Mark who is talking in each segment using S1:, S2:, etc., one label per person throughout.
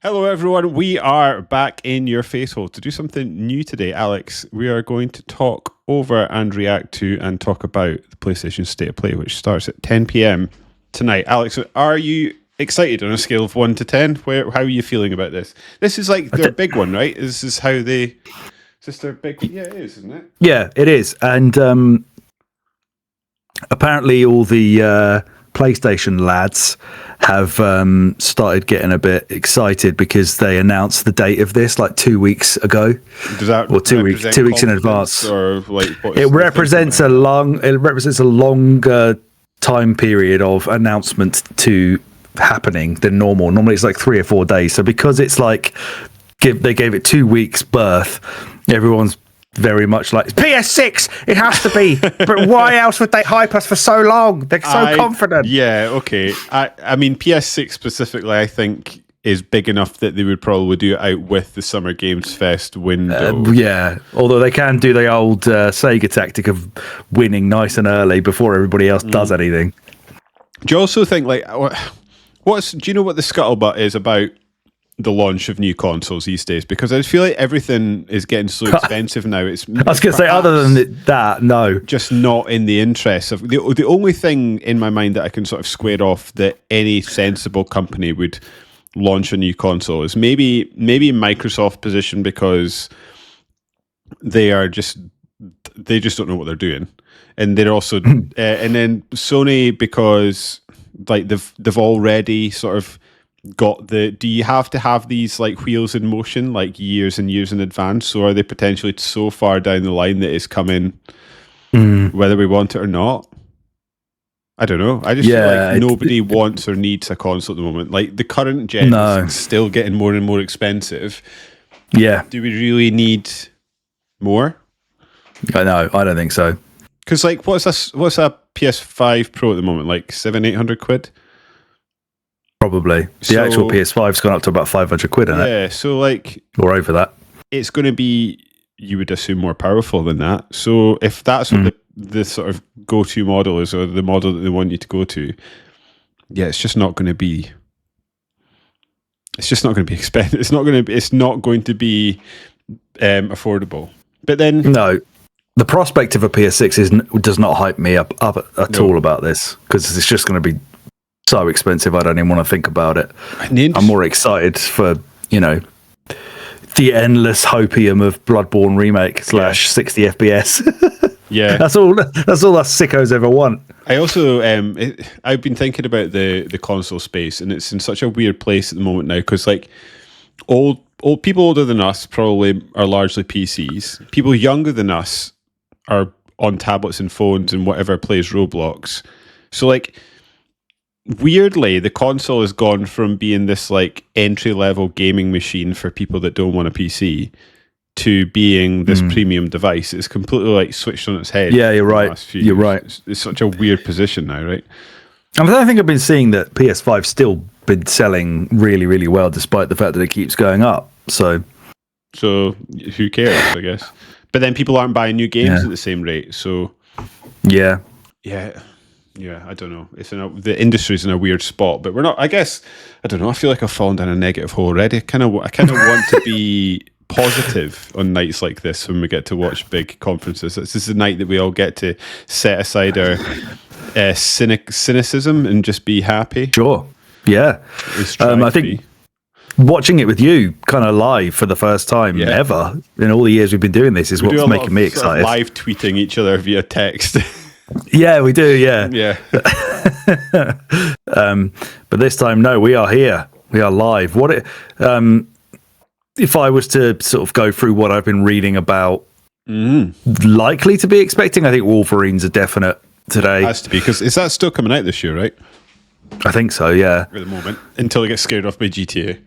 S1: Hello, everyone. We are back in your face hole to do something new today, Alex. We are going to talk over and react to and talk about the PlayStation State of Play, which starts at 10 p.m. tonight. Alex, are you excited on a scale of 1 to 10? How are you feeling about this? This is like their big one, right? This is how they... Is this their big... Yeah, it is, isn't it?
S2: Yeah, it is. And apparently all the PlayStation lads have started getting a bit excited because they announced the date of this like 2 weeks ago.
S1: Does that
S2: or 2 weeks in advance?
S1: Or like
S2: it represents a longer time period of announcement to happening than normal. Normally it's like 3 or 4 days. So because it's like they gave it 2 weeks birth, everyone's very much like PS6. It has to be. But why else would they hype us for so long? They're so confident.
S1: Yeah, okay. I mean, PS6 specifically, I think is big enough that they would probably do it out with the Summer Games Fest window.
S2: Yeah, although they can do the old Sega tactic of winning nice and early before everybody else does anything.
S1: Do you also think like do you know what the scuttlebutt is about the launch of new consoles these days? Because I just feel like everything is getting so expensive now. It's
S2: I was going to say, other than that, no,
S1: just not in the interest of the only thing in my mind that I can sort of square off that any sensible company would launch a new console is maybe Microsoft position, because they just don't know what they're doing, and they're also and then Sony, because like they've already sort of got do you have to have these like wheels in motion like years and years in advance, or are they potentially so far down the line that it's coming whether we want it or not? I don't know. I just feel like nobody wants or needs a console at the moment. Like the current gen is still getting more and more expensive.
S2: Yeah.
S1: Do we really need more?
S2: I know. I don't think so.
S1: Because like what's a PS5 Pro at the moment? Like 700-800 quid?
S2: Probably. The actual PS5's gone up to about 500 quid, isn't it?
S1: Yeah, so like...
S2: Or over that.
S1: It's going to be, you would assume, more powerful than that. So if that's what the sort of go-to model is, or the model that they want you to go to, yeah, it's just not going to be... It's just not going to be expensive. It's not going to be affordable. But then...
S2: No. The prospect of a PS6 does not hype me up at all about this, because it's just going to be so expensive. I don't even want to think about it. I'm more excited for, the endless hopium of Bloodborne remake / 60 FPS.
S1: Yeah,
S2: that's all us sickos ever want.
S1: I also I've been thinking about the console space, and it's in such a weird place at the moment now, because like old people older than us probably are largely PCs. People younger than us are on tablets and phones and whatever plays Roblox. So like, weirdly, the console has gone from being this like entry-level gaming machine for people that don't want a PC to being this premium device. It's completely like switched on its head.
S2: Yeah, you're right. You're right.
S1: It's such a weird position now, right?
S2: I think I've been seeing that PS5's still been selling really, really well, despite the fact that it keeps going up. So
S1: who cares, I guess. But then people aren't buying new games at the same rate. So yeah, I don't know. The industry's in a weird spot, but we're not. I guess I don't know. I feel like I've fallen down a negative hole already. I kind of want to be positive on nights like this when we get to watch big conferences. This is the night that we all get to set aside our cynicism and just be happy.
S2: Sure. Yeah. I think watching it with you kind of live for the first time ever in all the years we've been doing this is what's making me excited.
S1: Sort of live tweeting each other via text.
S2: Yeah, we do. Yeah. But this time, no, we are here. We are live. If I was to sort of go through what I've been reading about, likely to be expecting, I think Wolverine's a definite today.
S1: It has to be, because is that still coming out this year, right?
S2: I think so, yeah.
S1: At the moment, until I get scared off by GTA.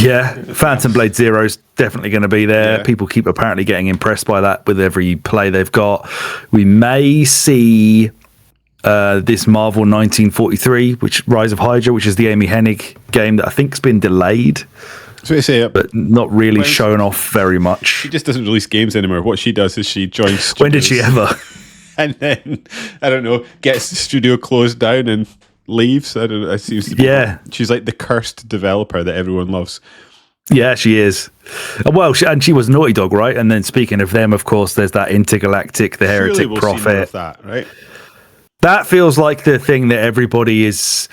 S2: Yeah, Phantom Blade Zero's definitely going to be there. Yeah. People keep apparently getting impressed by that with every play they've got. We may see this Marvel 1943, which Rise of Hydra, which is the Amy Hennig game that I think's been delayed.
S1: That's what I say,
S2: but not really shown off very much.
S1: She just doesn't release games anymore. What she does is she joins studios.
S2: When did she ever?
S1: And then, I don't know, gets the studio closed down and leaves. I don't know. It seems to be.
S2: Yeah.
S1: She's like the cursed developer that everyone loves.
S2: Yeah, she is. Well, she was Naughty Dog, right? And then speaking of them, of course, there's that Intergalactic, the
S1: Surely
S2: Heretic
S1: we'll see more
S2: Prophet.
S1: of that, right?
S2: That feels like the thing that everybody is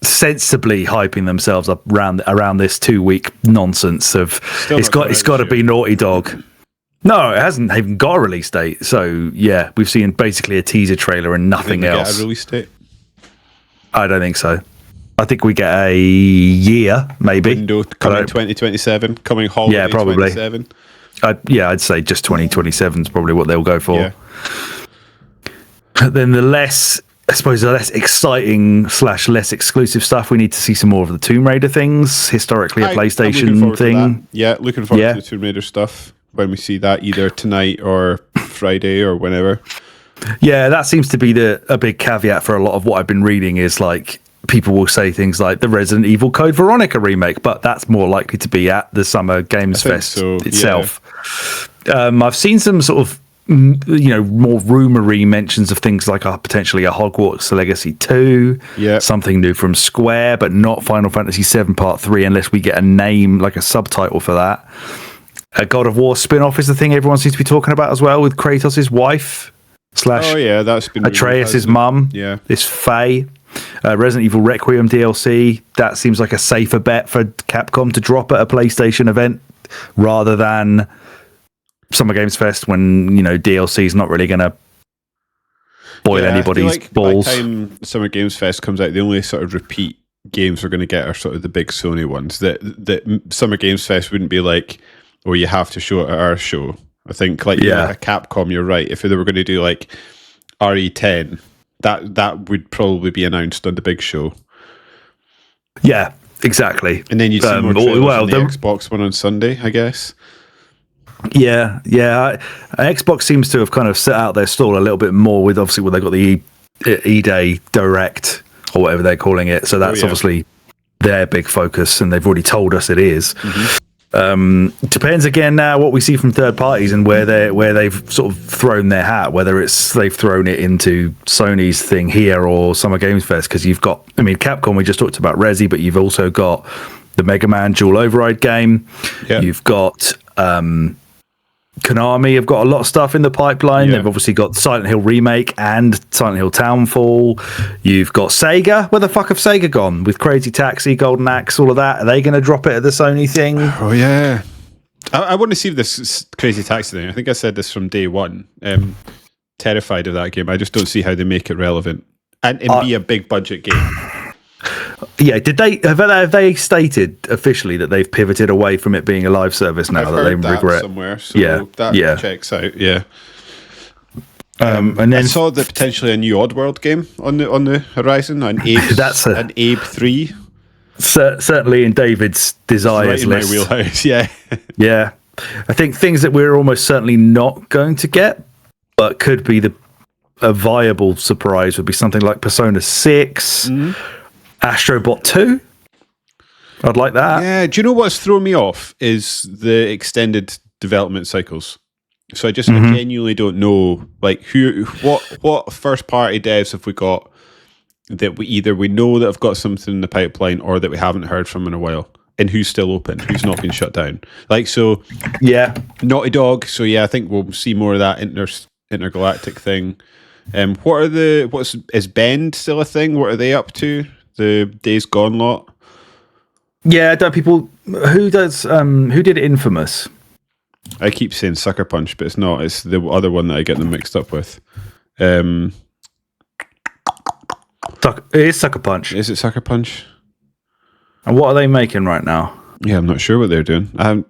S2: sensibly hyping themselves up around this 2-week nonsense of it's got to be Naughty Dog. No, it hasn't even got a release date. So yeah, we've seen basically a teaser trailer and nothing else.
S1: Get a release date?
S2: I don't think so. I think we get a year, maybe.
S1: Window coming 2027, coming holiday 2027.
S2: I'd say just 2027 is probably what they'll go for.
S1: Yeah.
S2: Then the less exciting / less exclusive stuff, we need to see some more of the Tomb Raider things, historically a PlayStation thing.
S1: Yeah, looking forward to the Tomb Raider stuff when we see that either tonight or Friday or whenever. Yeah,
S2: that seems to be a big caveat for a lot of what I've been reading is like people will say things like the Resident Evil Code Veronica remake, but that's more likely to be at the Summer Games Fest itself. Yeah. I've seen some sort of more rumory mentions of things like potentially a Hogwarts Legacy 2, something new from Square, but not Final Fantasy 7 Part 3 unless we get a name, like a subtitle for that. A God of War spin-off is the thing everyone seems to be talking about as well, with Kratos' wife /
S1: that's been
S2: Atreus' mum.
S1: Yeah,
S2: this Faye. Resident Evil Requiem DLC, that seems like a safer bet for Capcom to drop at a PlayStation event rather than Summer Games Fest when DLC is not really going to boil anybody's balls.
S1: By the time Summer Games Fest comes out, the only sort of repeat games we're going to get are sort of the big Sony ones. That Summer Games Fest wouldn't be like, oh, you have to show it at our show. I think like a Capcom, you're right. If they were going to do like RE10, that would probably be announced on the big show.
S2: Yeah, exactly.
S1: And then you'd see more trailers on the Xbox one on Sunday, I guess.
S2: Yeah. Xbox seems to have kind of set out their stall a little bit more with obviously when they got the E-Day Direct or whatever they're calling it. So that's obviously their big focus, and they've already told us it is. Mm-hmm. Depends again now what we see from third parties and where they've sort of thrown their hat, whether it's they've thrown it into Sony's thing here or Summer Games Fest, because you've got, Capcom, we just talked about Resi, but you've also got the Mega Man Dual Override game. Yeah. You've got Konami have got a lot of stuff in the pipeline. They've obviously got Silent Hill Remake and Silent Hill Townfall. You've got Sega. Where the fuck have Sega gone with Crazy Taxi, Golden Axe, all of that? Are they going to drop it at the Sony thing?
S1: Oh yeah, I want to see this Crazy Taxi thing. I think I said this from day one. Terrified of that game. I just don't see how they make it relevant and be a big budget game.
S2: Yeah, have they stated officially that they've pivoted away from it being a live service now?
S1: I've heard that
S2: regret
S1: somewhere. So that checks out. Yeah. And then I saw that potentially a new Oddworld game on the horizon. An Abe 3.
S2: Certainly in David's desires
S1: right in
S2: list.
S1: My wheelhouse. Yeah.
S2: Yeah. I think things that we're almost certainly not going to get, but could be a viable surprise would be something like Persona 6. Mm-hmm. Astrobot 2. I'd like that.
S1: Yeah, do you know what's thrown me off is the extended development cycles. So I genuinely don't know like what first party devs have we got that we know that have got something in the pipeline or that we haven't heard from in a while, and who's still open, who's not been shut down. Like so Naughty Dog, so I think we'll see more of that intergalactic thing. Is Bend still a thing? What are they up to? The Days Gone lot.
S2: Yeah, who did Infamous?
S1: I keep saying Sucker Punch, but it's not. It's the other one that I get them mixed up with. It
S2: is Sucker Punch.
S1: Is it Sucker Punch?
S2: And what are they making right now?
S1: Yeah, I'm not sure what they're doing. I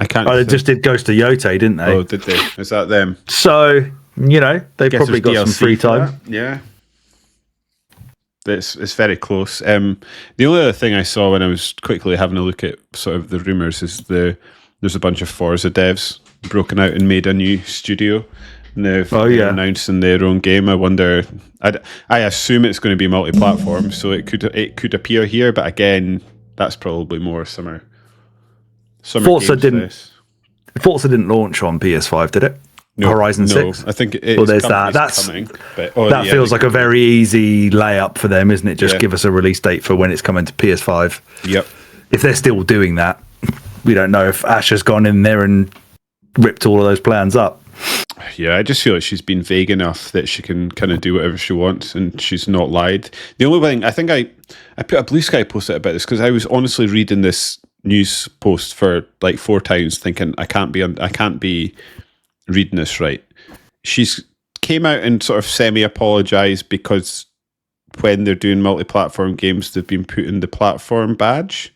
S1: can't.
S2: Oh, they just did Ghost of Yote, didn't they?
S1: Oh, did they? Is that them?
S2: So they've probably got some free time.
S1: Yeah. It's very close. The only other thing I saw when I was quickly having a look at sort of the rumours is there's a bunch of Forza devs broken out and made a new studio. And they're announcing their own game. I wonder. I assume it's going to be multi-platform, so it could appear here. But again, that's probably more summer.
S2: Forza didn't launch on PS5, did it? Horizon 6?
S1: I think it
S2: Well, there's that. That's
S1: coming. But,
S2: that feels like a very easy layup for them, isn't it? Just give us a release date for when it's coming to PS5.
S1: Yep.
S2: If they're still doing that, we don't know if Ash has gone in there and ripped all of those plans up.
S1: Yeah, I just feel like she's been vague enough that she can kind of do whatever she wants, and she's not lied. The only thing I think I put a Blue Sky post out about this because I was honestly reading this news post for like 4 times, thinking I can't be reading this right. She's came out and sort of semi-apologized because when they're doing multi-platform games, they've been putting the platform badge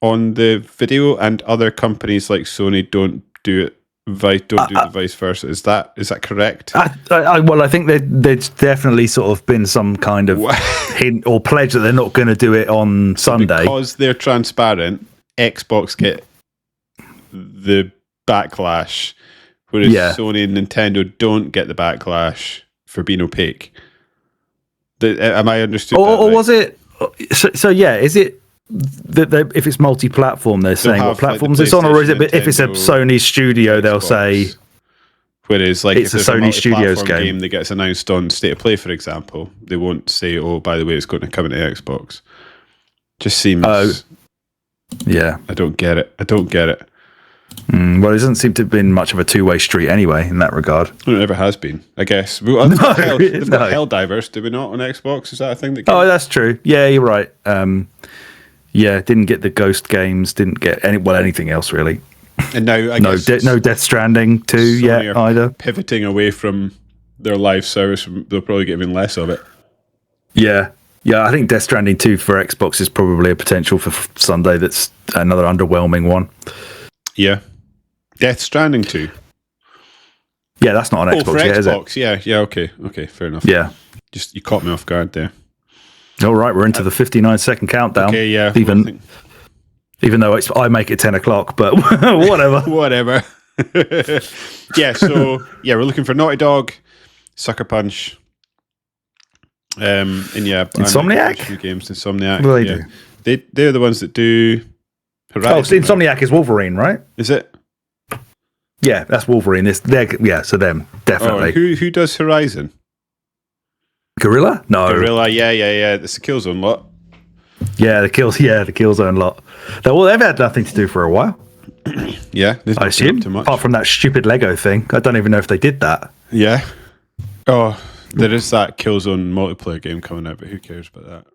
S1: on the video, and other companies like Sony don't do it. Don't do the vice versa. Is that correct?
S2: Well, I think there's definitely sort of been some kind of hint or pledge that they're not going to do it on Sunday
S1: because they're transparent. Xbox get the backlash, whereas Sony and Nintendo don't get the backlash for being opaque. Am I understood?
S2: Or was it? So yeah, is it? If it's multi-platform, they're saying what platforms it's on, or is it? But if it's a Sony studio, they'll say.
S1: Whereas, like,
S2: it's a Sony Studios game
S1: that gets announced on State of Play, for example, they won't say, "Oh, by the way, it's going to come into Xbox." Just seems.
S2: Yeah,
S1: I don't get it.
S2: Well, it doesn't seem to have been much of a two-way street anyway in that regard.
S1: It never has been, I guess. Well, they've got Helldivers, do we not, on Xbox? Is that a thing that?
S2: Oh, that's true. Yeah, you're right. Yeah, didn't get the Ghost games, didn't get anything else really.
S1: And now, I guess
S2: no Death Stranding 2 yet either.
S1: Pivoting away from their live service, they'll probably get even less of it.
S2: Yeah, I think Death Stranding 2 for Xbox is probably a potential for Sunday. That's another underwhelming one.
S1: Yeah, Death Stranding 2.
S2: Yeah, that's not on Xbox
S1: for
S2: yet,
S1: Xbox,
S2: is it?
S1: Yeah, okay, fair enough.
S2: Yeah,
S1: you caught me off guard there.
S2: All right, we're into the 59-second countdown.
S1: Okay, yeah.
S2: Even though I make it 10 o'clock, but whatever.
S1: Whatever. Yeah, so we're looking for Naughty Dog, Sucker Punch, and
S2: Insomniac
S1: games. Insomniac.
S2: What do they do?
S1: They're the ones that do Horizon.
S2: Oh, Insomniac is Wolverine, right?
S1: Is it?
S2: Yeah, that's Wolverine. So them definitely.
S1: Oh, who does Horizon?
S2: Gorilla? No.
S1: Gorilla, yeah. It's the Killzone lot.
S2: Yeah, the Killzone lot. They've had nothing to do for a while.
S1: Yeah,
S2: I assume. Apart from that stupid Lego thing. I don't even know if they did that.
S1: Yeah. Oh, there is that Killzone multiplayer game coming out, but who cares about that?